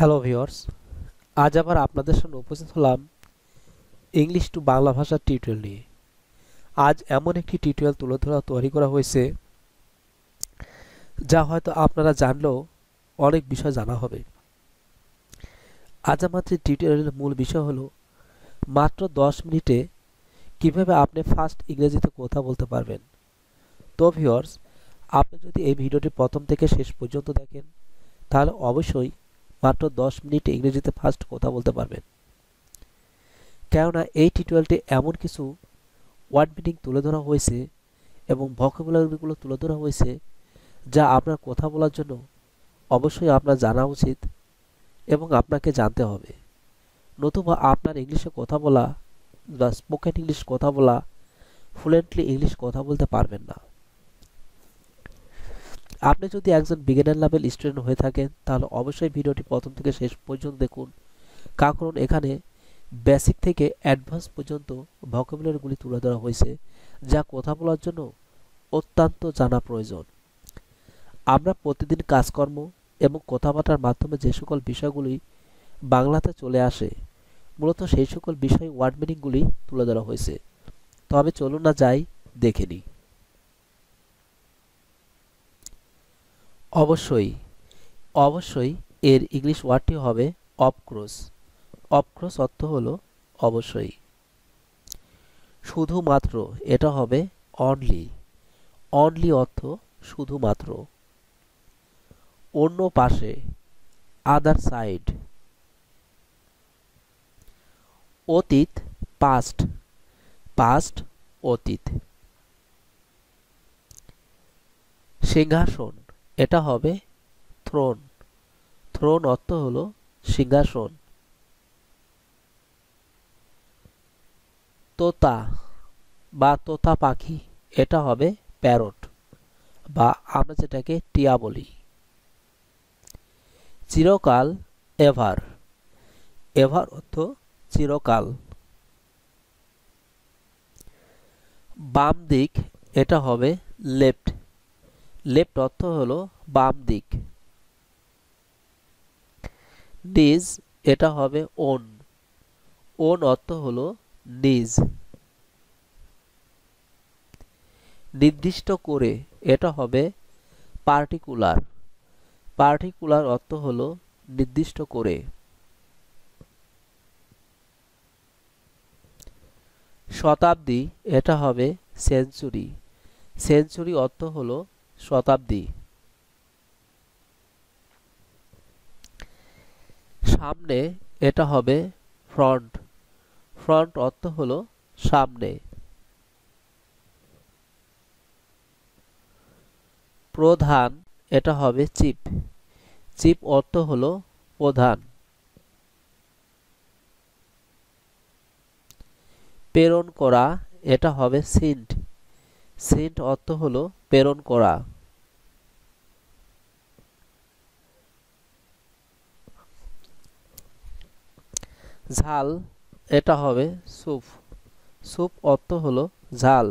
Hello viewers, আজ আবার আপনাদের সামনে উপস্থিত হলাম ইংলিশ টু বাংলা ভাষার টিউটোরিয়াল নিয়ে। আজ এমন একটি টিউটোরিয়াল তৈরি করা হয়েছে যা হয়তো আপনারা জানলেও অনেক বিষয় জানা হবে। আজ আমাদের টিউটোরিয়ালের মূল বিষয় হলো মাত্র 10 মিনিটে কিভাবে আপনি ফার্স্ট ইংরেজিতে কথা বলতে পারবেন। তো ভিউয়ার্স, আপনি যদি এই ভিডিওটি প্রথম থেকে শেষ পর্যন্ত দেখেন তাহলে অবশ্যই মাত্র 10 মিনিটে ইংরেজিতে ফার্স্ট কথা বলতে পারবেন। কেননা এই টিউটোরিয়ালটি এমন কিছু ওয়ার্ড মিনিং তুলে ধরা হয়েছে এবং ভোকাবুলারিগুলো তুলে ধরা হয়েছে যা আপনার কথা বলার জন্য অবশ্যই আপনার জানা উচিত এবং আপনাকে জানতে হবে, নতুবা আপনার ইংলিশে কথা বলা বা স্পোকেন ইংলিশ কথা বলা ফ্লুয়েন্টলি ইংলিশ কথা বলতে পারবেন না। আপনি যদি একজন বিগিনার লেভেল স্টুডেন্ট হয়ে থাকেন তাহলে অবশ্যই ভিডিওটি প্রথম থেকে শেষ পর্যন্ত দেখুন, কারণ এখানে বেসিক থেকে অ্যাডভান্স পর্যন্ত ভোকাবুলারিগুলি তুলে ধরা হয়েছে যা কথা বলার জন্য অত্যন্ত জানা প্রয়োজন। আমরা প্রতিদিন কাজকর্ম এবং কথাবার্তার মাধ্যমে যে সকল বিষয়গুলি বাংলাতে চলে আসে মূলত সেই সকল বিষয় ওয়ার্ড মিনিংগুলি তুলে ধরা হয়েছে। তবে চলুন না যাই দেখে নিই। অবশ্যই এর ইংলিশ ওয়ার্ডটি হবে অফকোর্স। অফকোর্স অর্থ হলো অবশ্যই। শুধুমাত্র এটা হবে অনলি। অনলি অর্থ শুধুমাত্র। অন্য পাশে আদার সাইড। অতীত পাস্ট। পাস্ট অতীত। সিংহাসন এটা হবে থ্রোন। থ্রোন অর্থ হলো সিংহাসন। তোতা বা তোতা পাখি এটা হবে প্যারট বা আমরা যেটাকে টিয়া বলি। চিরকাল এভার। এভার অর্থ চিরকাল। বাম দিক এটা হবে লেফট। লেফট অর্থ হলো বাম দিক। নিজ এটা হবে ওন। ওন অর্থ হলো নিজ। নির্দিষ্ট করে এটা হবে পার্টিকুলার। পার্টিকুলার অর্থ হলো নির্দিষ্ট করে। শতাব্দী এটা হবে সেঞ্চুরি। সেঞ্চুরি অর্থ হলো শতাব্দী। সামনে এটা হবে ফ্রন্ট। ফ্রন্ট অর্থ হলো সামনে। প্রধান এটা হবে চিফ। চিফ অর্থ হলো প্রধান। প্রেরণ করা এটা হবে সেন্ট। সেন্ট অর্থ হলো প্রেরণ করা। ঝাল এটা হবে স্যুপ। স্যুপ অর্থ হলো ঝাল।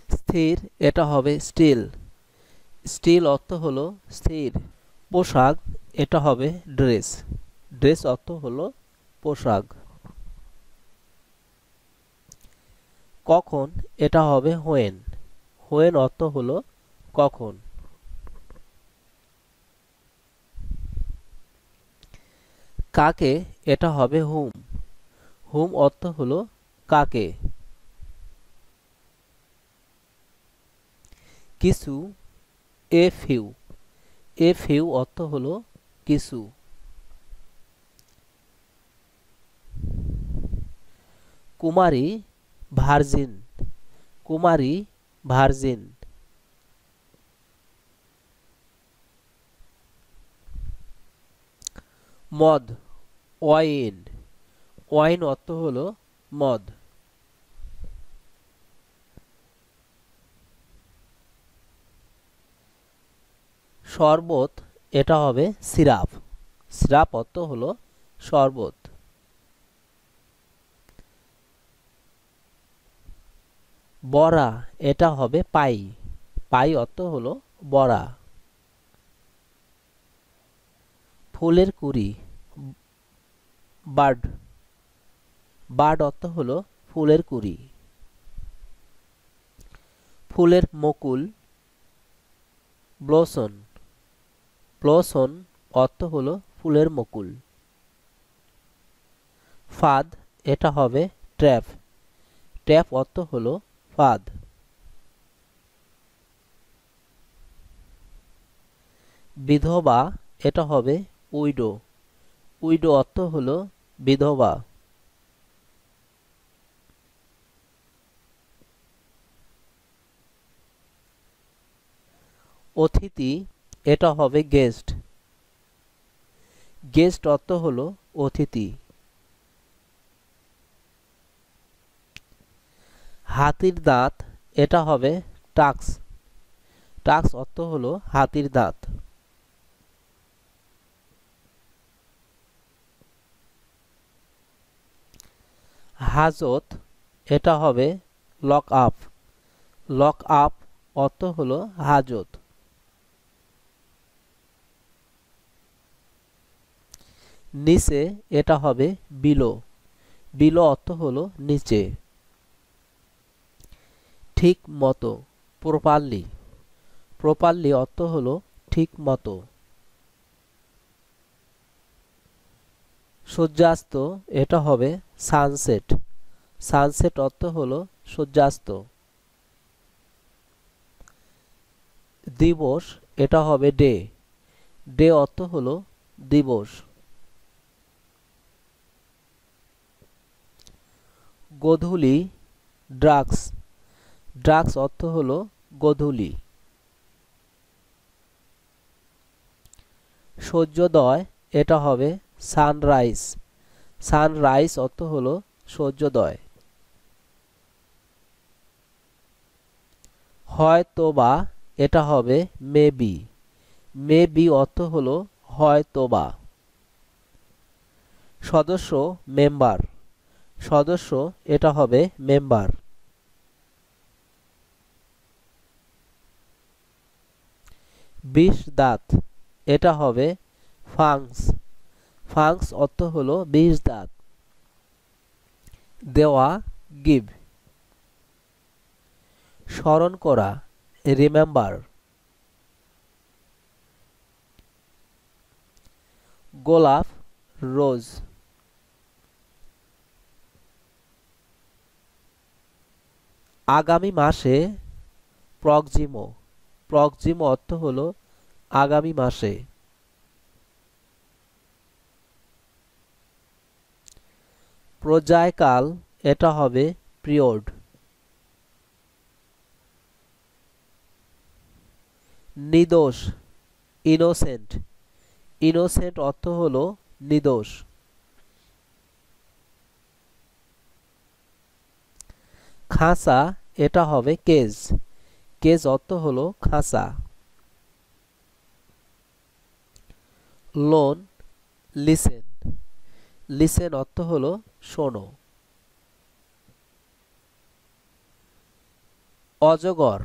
স্থির এটা হবে স্টিল। স্টিল অর্থ হলো স্থির। পোশাক এটা হবে ড্রেস। ড্রেস অর্থ হলো পোশাক। কখন এটা হবে হোয়েন। হোয়েন অর্থ হলো কখন। কাকে এটা হবে হুম। হুম অর্থ হলো কাকে। কিছু এ ফিউ। এ ফিউ অর্থ হলো কিছু। কুমারী ভার্জিন। কুমারী ভার্জিন। মদ ওয়াইন। ওয়াইন অর্থ হলো মদ। শরবত এটা হবে সিরাপ। সিরাপ অর্থ হলো শরবত। বড়া এটা হবে পাই। পাই অর্থ হলো বড়া। ফুলের কুঁড়ি, বার্ড। বার্ড অর্থ হলো ফুলের কুঁড়ি। ফুলের মুকুল, ব্লসম। ব্লসম অর্থ হলো ফুলের মুকুল। ফাঁদ, এটা হবে ট্র্যাপ। ট্র্যাপ অর্থ হলো ফাঁদ। বিধবা, এটা হবে উইডো। উইডো অর্থ হলো বিধবা। অতিথি, এটা হবে গেস্ট। গেস্ট অর্থ হলো অতিথি। হাতির দাঁত, এটা হবে টাক্স। টাক্স অর্থ হলো হাতির দাঁত। হাজত, এটা হবে লক আপ। লক আপ অর্থ হলো হাজত। নিচে, এটা হবে বিলো। বিলো অর্থ হলো নিচে। ঠিক মতো, প্রপারলি। প্রপারলি অর্থ হলো ঠিক মতো। সূর্যাস্ত, এটা হবে সানসেট। সানসেট অর্থ হলো সূর্যাস্ত। দিবস, এটা হবে ডে। ডে অর্থ হলো দিবস। গোধূলি, ড্রাগস। ড্রাগস অর্থ হলো গোধূলি। সূর্যোদয়, এটা হবে সানরাইজ। সানরাইজ অর্থ হলো সূর্যোদয়। হয়তোবা, এটা হবে মেবি। মেবি অর্থ হলো হয়তোবা। সদস্য, মেম্বার। সদস্য, এটা হবে মেম্বার। বিষ দাঁত, এটা হবে ফাংস। ফাংস অর্থ হলো বিষ দাঁত। দেওয়া, গিভ। স্মরণ করা, রিমেম্বার। গোলাপ, রোজ। আগামী মাসে, প্রক্সিমো। প্রক্সিমো অর্থ হলো আগামী মাসে। পর্যায়কাল, এটা হবে পিরিয়ড। নির্দোষ, ইনোসেন্ট। ইনোসেন্ট অর্থ হলো নির্দোষ। খাঁচা, এটা হবে কেজ। কেজ অর্থ হলো খাঁচা। Loan, listen. লিসেন অর্থ হলো শোনো। অজগর,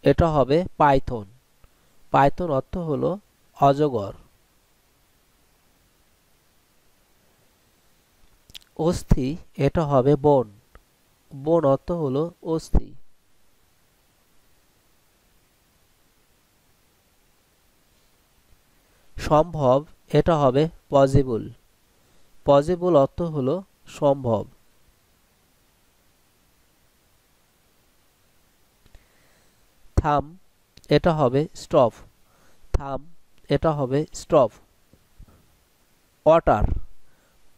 এটা হবে পাইথন। পাইথন অর্থ হলো অজগর। অস্থি, এটা হবে বন। বন অর্থ হলো অস্থি। সম্ভব, এটা হবে পসিবল। পসিবল অর্থ হলো সম্ভব। থাম, এটা হবে স্টপ। থাম, এটা হবে স্টপ। ওয়াটার,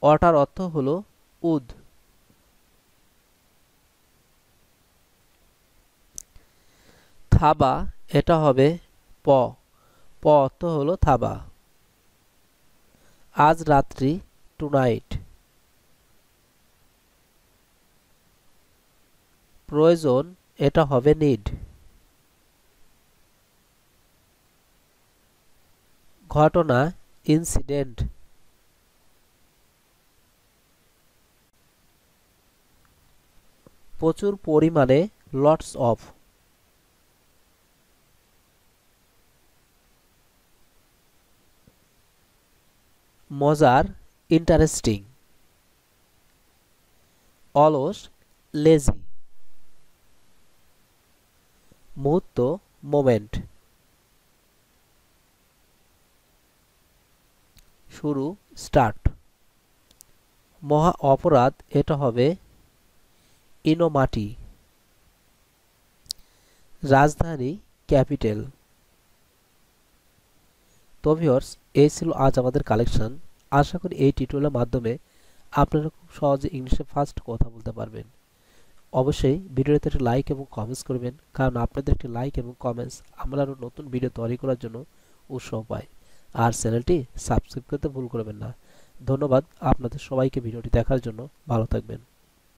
ওয়াটার অর্থ হলো উদ। থাবা, এটা হবে প। প অর্থ হলো থাবা। আজ রাত্রি, টুনাইট। প্রয়োজন, এটা হবে নিড। ঘটনা, ইনসিডেন্ট। প্রচুর পরিমাণে, লটস অফ। মজার ইন্টারেস্টিং, অলস লেজি, মুহূর্ত মোমেন্ট, শুরু স্টার্ট, মহা অপরাধ এটা হবে ইনোমাটি, রাজধানী ক্যাপিটাল। তো ভিউয়ার্স, এই ছিল আজ আমাদের কালেকশন। আশা করি এই টিউটোরিয়ালের মাধ্যমে আপনারা খুব সহজে ইংলিশে ফাস্ট কথা বলতে পারবেন। অবশ্যই ভিডিওতে একটি লাইক এবং কমেন্টস করবেন, কারণ আপনাদের একটি লাইক এবং কমেন্টস আমরা আরও নতুন ভিডিও তৈরি করার জন্য উৎসাহ পাই। আর চ্যানেলটি সাবস্ক্রাইব করতে ভুল করবেন না। ধন্যবাদ আপনাদের সবাইকে ভিডিওটি দেখার জন্য। ভালো থাকবেন।